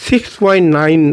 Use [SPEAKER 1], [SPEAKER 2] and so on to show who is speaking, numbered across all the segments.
[SPEAKER 1] $6.9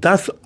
[SPEAKER 1] $10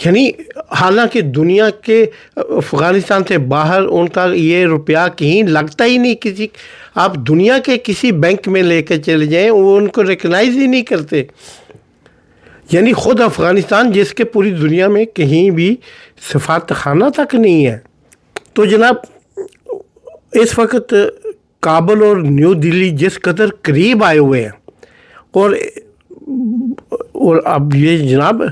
[SPEAKER 1] یعنی حالانکہ دنیا کے افغانستان سے باہر ان کا یہ روپیہ کہیں لگتا ہی نہیں، کسی آپ دنیا کے کسی بینک میں لے کے چلے جائیں وہ ان کو ریکگنائز ہی نہیں کرتے. یعنی خود افغانستان جس کے پوری دنیا میں کہیں بھی سفارت خانہ تک نہیں ہے. تو جناب اس وقت کابل اور نیو دلی جس قدر قریب آئے ہوئے ہیں، اور اب یہ جناب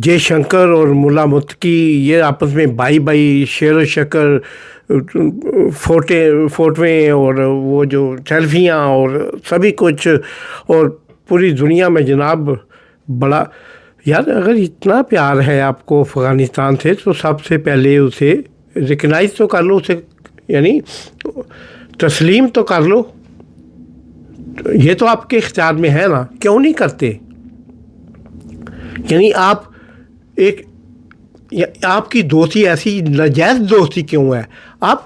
[SPEAKER 1] جے شنکر اور ملا متقی یہ آپس میں بائی شیر و شکر فوٹویں اور وہ جو سیلفیاں اور سبھی کچھ، اور پوری دنیا میں جناب بڑا یار اگر اتنا پیار ہے آپ کو افغانستان سے تو سب سے پہلے اسے ریکگنائز تو کر لو، اسے یعنی تسلیم تو کر لو. یہ تو آپ کے اختیار میں ہے نا، کیوں نہیں کرتے؟ یعنی آپ کی دوستی ایسی ناجائز دوستی کیوں ہے؟ آپ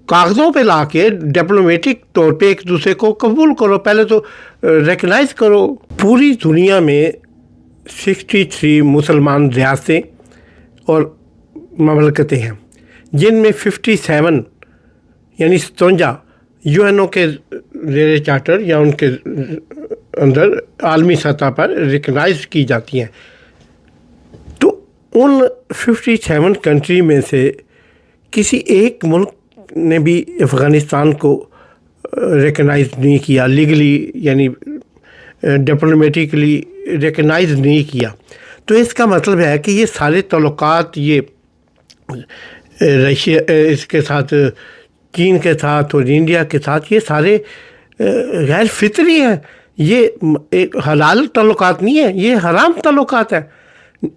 [SPEAKER 1] کاغذوں پہ لا کے ڈپلومیٹک طور پہ ایک دوسرے کو قبول کرو، پہلے تو ریکگنائز کرو. پوری دنیا میں 63 مسلمان ریاستیں اور مملکتیں ہیں، جن میں 57 یعنی 57 یو این او کے زیر چارٹر یا ان کے اندر عالمی سطح پر ریکگنائز کی جاتی ہیں. تو ان 57 کنٹری میں سے کسی ایک ملک نے بھی افغانستان کو ریکگنائز نہیں کیا، لیگلی یعنی ڈپلومیٹکلی ریکگنائز نہیں کیا. تو اس کا مطلب ہے کہ یہ سارے تعلقات یہ رشیا اس کے ساتھ، چین کے ساتھ اور انڈیا کے ساتھ، یہ سارے غیر فطری ہیں. یہ ایک حلال تعلقات نہیں ہیں، یہ حرام تعلقات ہیں.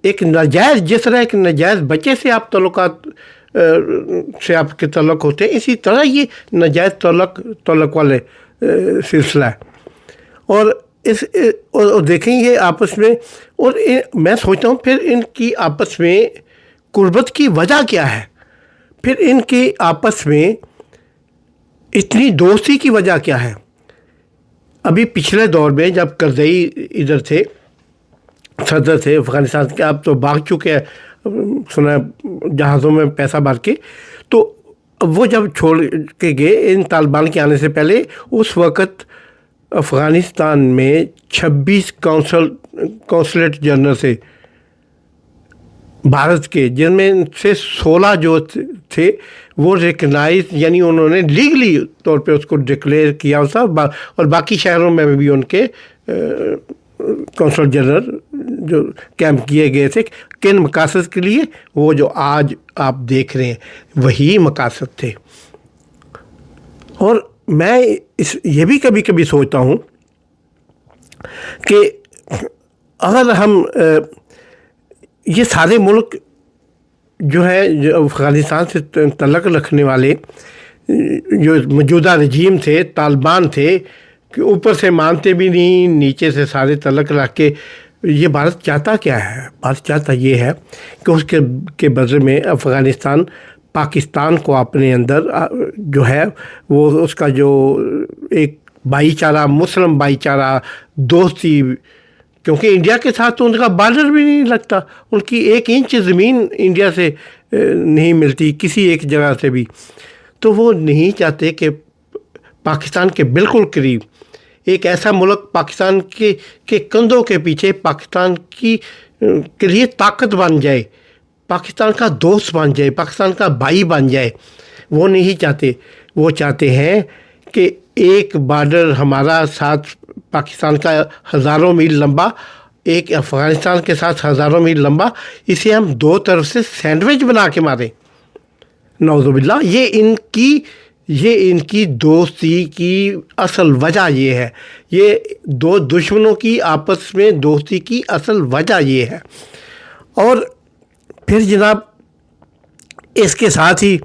[SPEAKER 1] ایک ناجائز، جس طرح ایک ناجائز بچے سے آپ تعلقات سے آپ کے تعلق ہوتے ہیں، اسی طرح یہ ناجائز تعلق والے سلسلہ ہے. اور دیکھیں یہ آپس میں، اور میں سوچتا ہوں پھر ان کی آپس میں قربت کی وجہ کیا ہے؟ پھر ان کی آپس میں اتنی دوستی کی وجہ کیا ہے؟ ابھی پچھلے دور میں جب کرزئی ادھر تھے، صدر تھے افغانستان کے، اب تو بھاگ چکے ہیں سنا جہازوں میں پیسہ بھر کے، تو وہ جب چھوڑ کے گئے ان طالبان کے آنے سے پہلے، اس وقت افغانستان میں 26 کونسلیٹ جنرل سے بھارت کے، جن میں سے 16 جو تھے وہ ریکگنائز، یعنی انہوں نے لیگلی طور پہ اس کو ڈکلیئر کیا تھا، اور باقی شہروں میں بھی ان کے کونسل جنرل جو کیمپ کیے گئے تھے. کن مقاصد کے لیے؟ وہ جو آج آپ دیکھ رہے ہیں وہی مقاصد تھے. اور میں یہ بھی کبھی کبھی سوچتا ہوں کہ اگر ہم یہ سارے ملک جو ہے جو افغانستان سے تعلق رکھنے والے جو موجودہ رجیم تھے، طالبان تھے، کہ اوپر سے مانتے بھی نہیں، نیچے سے سارے تعلق رکھ کے، یہ بھارت چاہتا کیا ہے؟ بھارت چاہتا یہ ہے کہ اس کے بدلے میں افغانستان پاکستان کو اپنے اندر جو ہے وہ اس کا جو ایک بھائی چارہ، مسلم بھائی چارہ، دوستی، کیونکہ انڈیا کے ساتھ تو ان کا بارڈر بھی نہیں لگتا، ان کی 1 انچ زمین انڈیا سے نہیں ملتی کسی ایک جگہ سے بھی. تو وہ نہیں چاہتے کہ پاکستان کے بالکل قریب ایک ایسا ملک پاکستان کے کندھوں کے پیچھے پاکستان کے لیے طاقت بن جائے، پاکستان کا دوست بن جائے، پاکستان کا بھائی بن جائے. وہ نہیں چاہتے. وہ چاہتے ہیں کہ ایک بارڈر ہمارا ساتھ پاکستان کا ہزاروں میل لمبا، ایک افغانستان کے ساتھ ہزاروں میل لمبا، اسے ہم 2 طرف سے سینڈوچ بنا کے ماریں. نعوذ باللہ. یہ ان کی دوستی کی اصل وجہ یہ ہے. یہ 2 دشمنوں کی آپس میں دوستی کی اصل وجہ یہ ہے. اور پھر جناب اس کے ساتھ ہی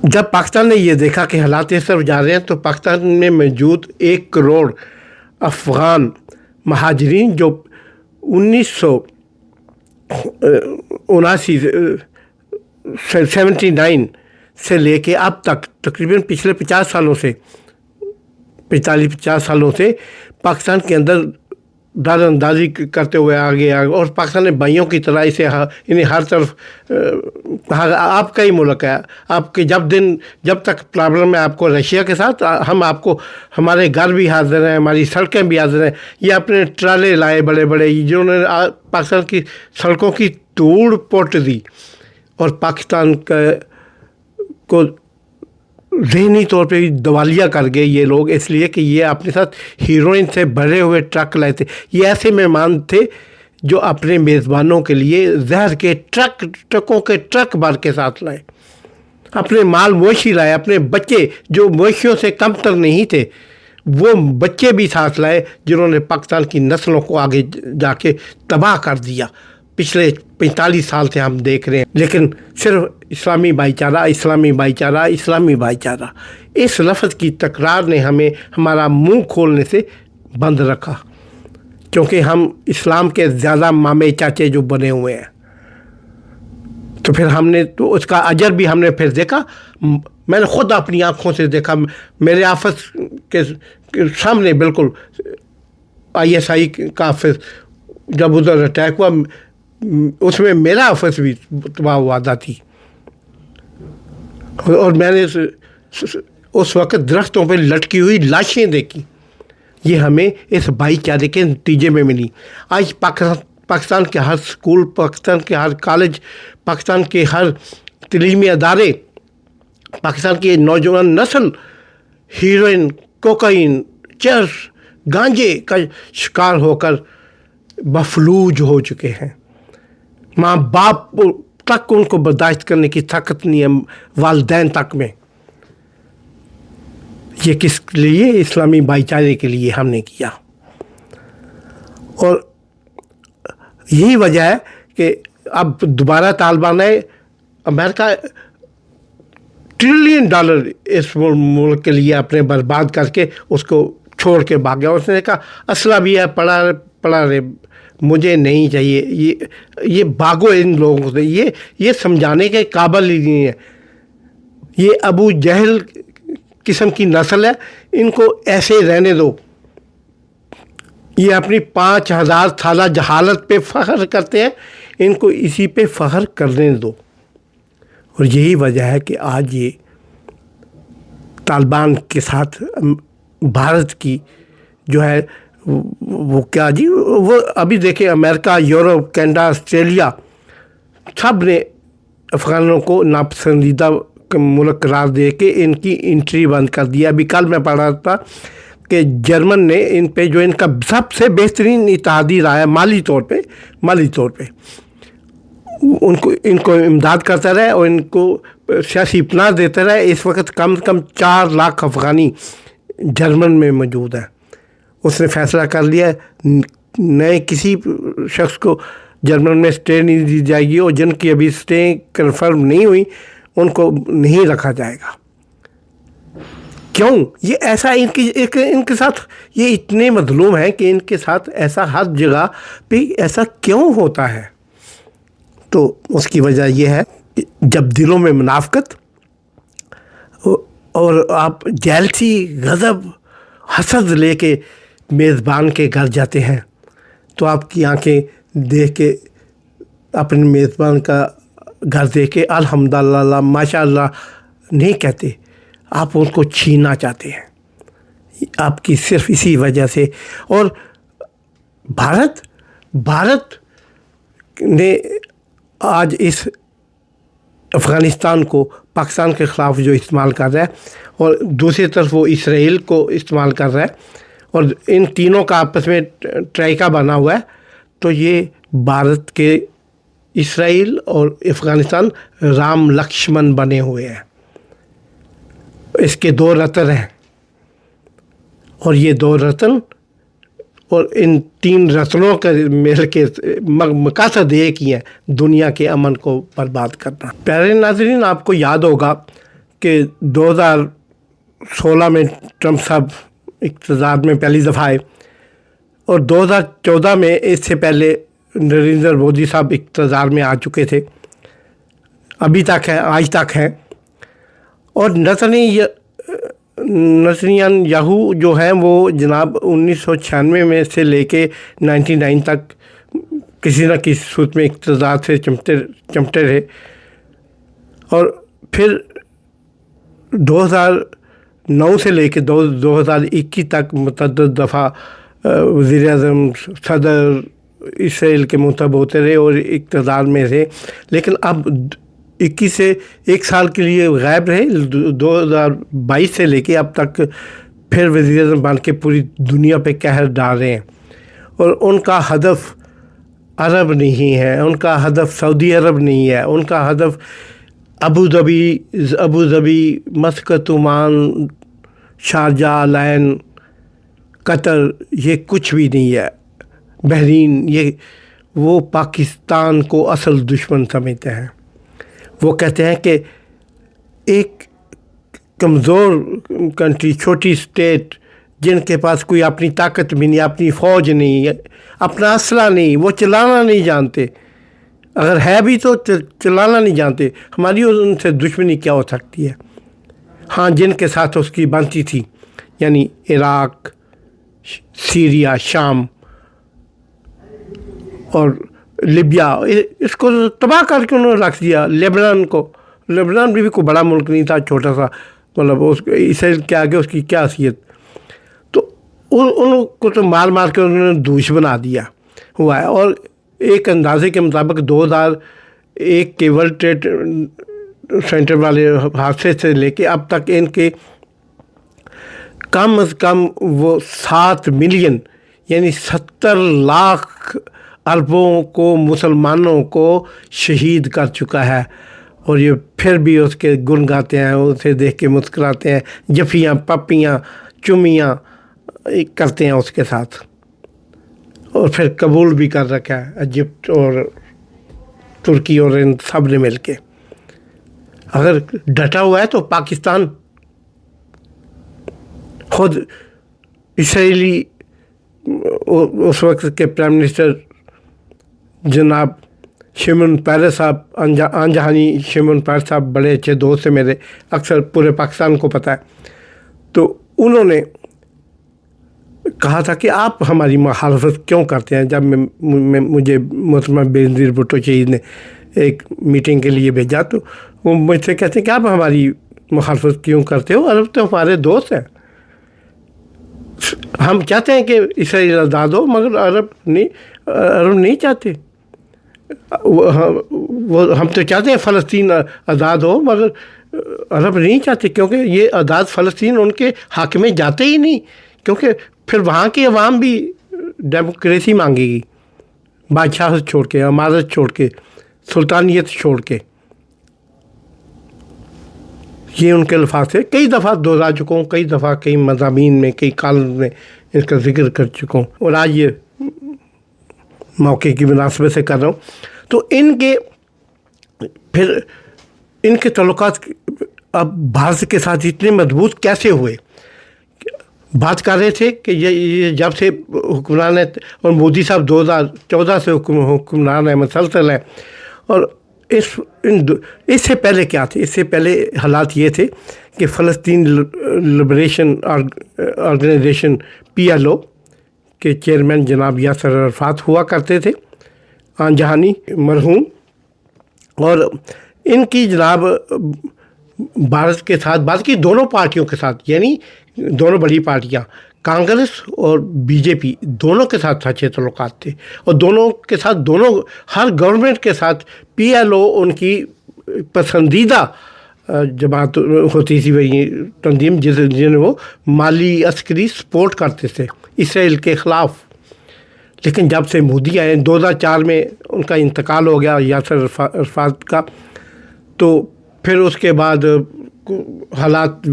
[SPEAKER 1] جب پاکستان نے یہ دیکھا کہ حالات اس طرف جا رہے ہیں، تو پاکستان میں موجود 1 کروڑ افغان مہاجرین جو 79 سے لے کے اب تک تقریباً پچھلے 50 سالوں سے 45-50 سالوں سے پاکستان کے اندر دار اندازی کرتے ہوئے آگے اور پاکستان بھائیوں کی طرح انہیں ہر طرف آپ کا ہی ملک ہے، آپ کے جب تک پرابلم ہے آپ کو رشیا کے ساتھ، ہم آپ کو ہمارے گھر بھی حاضر ہیں، ہماری سڑکیں بھی حاضر ہیں. یہ اپنے ٹرالے لائے بڑے بڑے جنہوں نے پاکستان کی سڑکوں کی توڑ پوٹ دی اور پاکستان کو ذہنی طور پہ دیوالیہ کر گئے یہ لوگ، اس لیے کہ یہ اپنے ساتھ ہیروئن سے بھرے ہوئے ٹرک لائے تھے. یہ ایسے مہمان تھے جو اپنے میزبانوں کے لیے زہر کے ٹرکوں کے ٹرک بھر کے ساتھ لائے، اپنے مال مویشی لائے، اپنے بچے جو مویشیوں سے کم تر نہیں تھے وہ بچے بھی ساتھ لائے، جنہوں نے پاکستان کی نسلوں کو آگے جا کے تباہ کر دیا. پچھلے 45 سال سے ہم دیکھ رہے ہیں، لیکن صرف اسلامی بھائی چارہ، اسلامی بھائی چارہ، اسلامی بھائی چارہ، اس لفظ کی تکرار نے ہمیں ہمارا منہ کھولنے سے بند رکھا، کیونکہ ہم اسلام کے زیادہ مامے چاچے جو بنے ہوئے ہیں. تو پھر ہم نے تو اس کا اجر بھی ہم نے پھر دیکھا. میں نے خود اپنی آنکھوں سے دیکھا، میرے آفس کے سامنے بالکل ISI کا آفس جب ادھر اٹیک ہوا، اس میں میرا آفس بھی تباہ وادہ تھی. اور میں نے اس وقت درختوں پہ لٹکی ہوئی لاشیں دیکھی. یہ ہمیں اس بھائی چارے کے نتیجے میں ملی. آج پاکستان کے ہر اسکول، پاکستان کے ہر کالج، پاکستان کے ہر تعلیمی ادارے، پاکستان کی نوجوان نسل ہیروئن، کوکائن، چرس، گانجے کا شکار ہو کر مفلوج ہو چکے ہیں. ماں باپ تک ان کو برداشت کرنے کی طاقت نہیں ہے، والدین تک میں. یہ کس لیے؟ اسلامی بھائی چارے کے لیے ہم نے کیا. اور یہی وجہ ہے کہ اب دوبارہ طالبان ہے. امریکہ $1 ٹریلین اس ملک کے لیے اپنے برباد کر کے اس کو چھوڑ کے بھاگ گیا. اس نے کہا اسلحہ بھی ہے، پڑا رہے، مجھے نہیں چاہیے. یہ بھاگو ان لوگوں سے، یہ سمجھانے کے قابل ہی نہیں ہے. یہ ابو جہل قسم کی نسل ہے، ان کو ایسے رہنے دو. یہ اپنی 5000 سالہ جہالت پہ فخر کرتے ہیں، ان کو اسی پہ فخر کرنے دو. اور یہی وجہ ہے کہ آج یہ طالبان کے ساتھ بھارت کی جو ہے وہ کیا جی، وہ ابھی دیکھیں امریکہ، یورپ، کینیڈا، آسٹریلیا سب نے افغانوں کو ناپسندیدہ ملک قرار دے کے ان کی انٹری بند کر دیا. ابھی کل میں پڑھ رہا تھا کہ جرمن نے ان پہ جو ان کا سب سے بہترین اتحادی رہا ہے مالی طور پہ ان کو امداد کرتا رہے اور ان کو سیاسی پناہ دیتا رہے. اس وقت کم سے کم 4 لاکھ افغانی جرمن میں موجود ہیں. اس نے فیصلہ کر لیا نئے کسی شخص کو جرمن میں اسٹے نہیں دی جائے گی، اور جن کی ابھی اسٹے کنفرم نہیں ہوئی ان کو نہیں رکھا جائے گا. کیوں؟ یہ ایسا ان کے ساتھ یہ اتنے مظلوم ہیں کہ ان کے ساتھ ایسا ہر جگہ پہ ایسا کیوں ہوتا ہے؟ تو اس کی وجہ یہ ہے کہ جب دلوں میں منافقت اور آپ جیلسی، غضب، حسد لے کے میزبان کے گھر جاتے ہیں تو آپ کی آنکھیں دیکھ کے اپنے میزبان کا گھر دیکھ کے الحمدللہ ماشاء اللہ نہیں کہتے، آپ ان کو چھیننا چاہتے ہیں. آپ کی صرف اسی وجہ سے. اور بھارت نے آج اس افغانستان کو پاکستان کے خلاف جو استعمال کر رہا ہے، اور دوسری طرف وہ اسرائیل کو استعمال کر رہا ہے، اور ان تینوں کا آپس میں ٹرائیکا بنا ہوا ہے. تو یہ بھارت کے اسرائیل اور افغانستان رام لکشمن بنے ہوئے ہیں. اس کے 2 رتن ہیں، اور یہ 2 رتن اور ان 3 رتنوں کا مل کے مقاصد ایک ہی ہے، دنیا کے امن کو برباد کرنا. پیارے ناظرین، آپ کو یاد ہوگا کہ 2016 میں ٹرمپ صاحب اقتدار میں پہلی دفعہ آئے، اور 2014 میں اس سے پہلے نریندر مودی صاحب اقتدار میں آ چکے تھے، ابھی تک ہیں، آج تک ہیں. اور نہ نتنیان یاہو جو ہیں وہ جناب 1996 میں سے لے کے 99 تک کسی نہ کسی صورت میں اقتدار سے چمٹے رہے، اور پھر 2009 سے لے کے 2021 تک متعدد دفعہ وزیر اعظم، صدر اسرائیل کے منتخب ہوتے رہے اور اقتدار میں رہے، لیکن اب 21 سے ایک سال کے لیے غائب رہے۔ 2022 سے لے کے اب تک پھر وزیر اعظم بن کے پوری دنیا پہ قہر ڈال رہے ہیں، اور ان کا ہدف عرب نہیں ہے، ان کا ہدف سعودی عرب نہیں ہے، ان کا ہدف ابو ظبی، مسقط، عمان، شارجہ، العین، قطر، یہ کچھ بھی نہیں ہے، بحرین، یہ وہ پاکستان کو اصل دشمن سمجھتے ہیں۔ وہ کہتے ہیں کہ ایک کمزور کنٹری، چھوٹی اسٹیٹ جن کے پاس کوئی اپنی طاقت بھی نہیں، اپنی فوج نہیں ہے، اپنا اسلحہ نہیں، وہ چلانا نہیں جانتے، اگر ہے بھی تو چلانا نہیں جانتے، ہماری ان سے دشمنی کیا ہو سکتی ہے؟ ہاں، جن کے ساتھ اس کی بنتی تھی، یعنی عراق، سیریا، شام اور لیبیا، اس کو تباہ کر کے انہوں نے رکھ دیا۔ لیبنان بھی کوئی بڑا ملک نہیں تھا، چھوٹا سا، مطلب اسرائیل کے آگے اس کی کیا حیثیت؟ تو ان کو تو مار کے انہوں نے دوش بنا دیا ہوا ہے۔ اور ایک اندازے کے مطابق 2001 کے ورلڈ ٹریڈ سینٹر والے حادثے سے لے کے اب تک ان کے کم از کم وہ 7 ملین یعنی 70 لاکھ عربوں کو، مسلمانوں کو شہید کر چکا ہے، اور یہ پھر بھی اس کے گن گاتے ہیں، اسے دیکھ کے مسکراتے ہیں، جفیاں، پپیاں، چمیاں کرتے ہیں اس کے ساتھ، اور پھر قبول بھی کر رکھا ہے ایجپٹ اور ترکی اور ان سب نے مل کے۔ اگر ڈٹا ہوا ہے تو پاکستان خود اسرائیلی اس وقت کے پرائم منسٹر جناب شمعون پیرس صاحب، آنجہانی شمعون پیرس صاحب بڑے اچھے دوست ہیں میرے، اکثر پورے پاکستان کو پتہ ہے، تو انہوں نے کہا تھا کہ آپ ہماری مخالفت کیوں کرتے ہیں؟ جب مجھے محترمہ بینظیر بھٹو شہید نے ایک میٹنگ کے لیے بھیجا تو وہ مجھ سے کہتے ہیں کہ آپ ہماری مخالفت کیوں کرتے ہو؟ عرب تو ہمارے دوست ہیں، ہم چاہتے ہیں کہ اسرائیل آزاد ہو، مگر عرب نہیں چاہتے، ہم تو چاہتے ہیں فلسطین آزاد ہو، مگر عرب نہیں چاہتے، کیونکہ یہ آزاد فلسطین ان کے حق میں جاتے ہی نہیں، کیونکہ پھر وہاں کی عوام بھی ڈیموکریسی مانگے گی، بادشاہت چھوڑ کے، امارت چھوڑ کے، سلطانیت چھوڑ کے۔ یہ ان کے الفاظ سے کئی دفعہ دہرا چکا ہوں، کئی دفعہ کئی مضامین میں، کئی کالم میں اس کا ذکر کر چکا ہوں، اور آج یہ موقع کی مناسبت سے کر رہا ہوں۔ تو ان کے تعلقات اب بھارت کے ساتھ اتنے مضبوط کیسے ہوئے؟ بات کر رہے تھے کہ یہ جب سے حکمران ہے، اور مودی صاحب 2014 سے حکمران ہے، مسلسل ہے، اور اس سے پہلے کیا تھے؟ اس سے پہلے حالات یہ تھے کہ فلسطین لبریشن آرگنائزیشن PLO کے چیئرمین جناب یاسر عرفات ہوا کرتے تھے، آنجہانی مرحوم، اور ان کی جناب بھارت کے ساتھ، بھارت کی دونوں پارٹیوں کے ساتھ، یعنی دونوں بڑی پارٹیاں کانگریس اور BJP، دونوں کے ساتھ اچھے تعلقات تھے، اور دونوں کے ساتھ ہر گورنمنٹ کے ساتھ PLO ان کی پسندیدہ جماعت ہوتی تھی، وہی تنظیم جنہیں وہ مالی عسکری سپورٹ کرتے تھے اسرائیل کے خلاف۔ لیکن جب سے مودی آئے، 2004 میں ان کا انتقال ہو گیا یاسر عرفات کا، تو پھر اس کے بعد حالات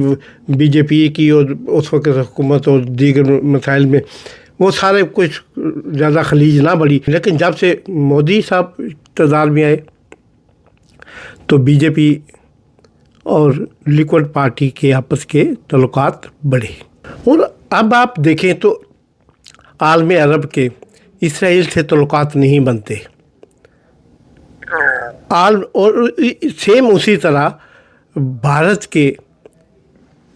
[SPEAKER 1] BJP کی اور اس وقت حکومت اور دیگر مسائل میں وہ سارے کچھ زیادہ خلیج نہ بڑھی، لیکن جب سے مودی صاحب اقتدار میں آئے تو BJP اور لیکوڈ پارٹی کے آپس کے تعلقات بڑھے۔ اور اب آپ دیکھیں تو عالم عرب کے اسرائیل سے تعلقات نہیں بنتے، اور سیم اسی طرح بھارت کے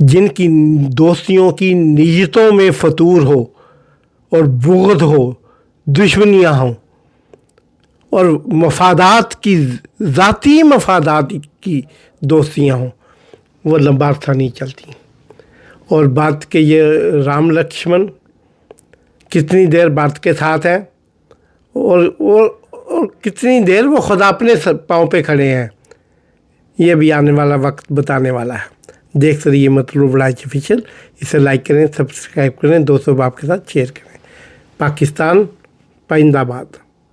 [SPEAKER 1] جن کی دوستیوں کی نیتوں میں فتور ہو اور بغض ہو، دشمنیاں ہوں، اور مفادات کی، ذاتی مفادات کی دوستیاں ہوں، وہ لمبا عرصہ نہیں چلتی۔ اور بات کہ یہ رام لکشمن کتنی دیر بھرت کے ساتھ ہیں، اور کتنی دیر وہ خدا اپنے پاؤں پہ کھڑے ہیں، یہ بھی آنے والا وقت بتانے والا ہے۔ دیکھتے رہیے مطلوب رائج آفیشیل، اسے لائک کریں، سبسکرائب کریں، دوستوں باپ کے ساتھ شیئر کریں۔ پاکستان پائندہ باد۔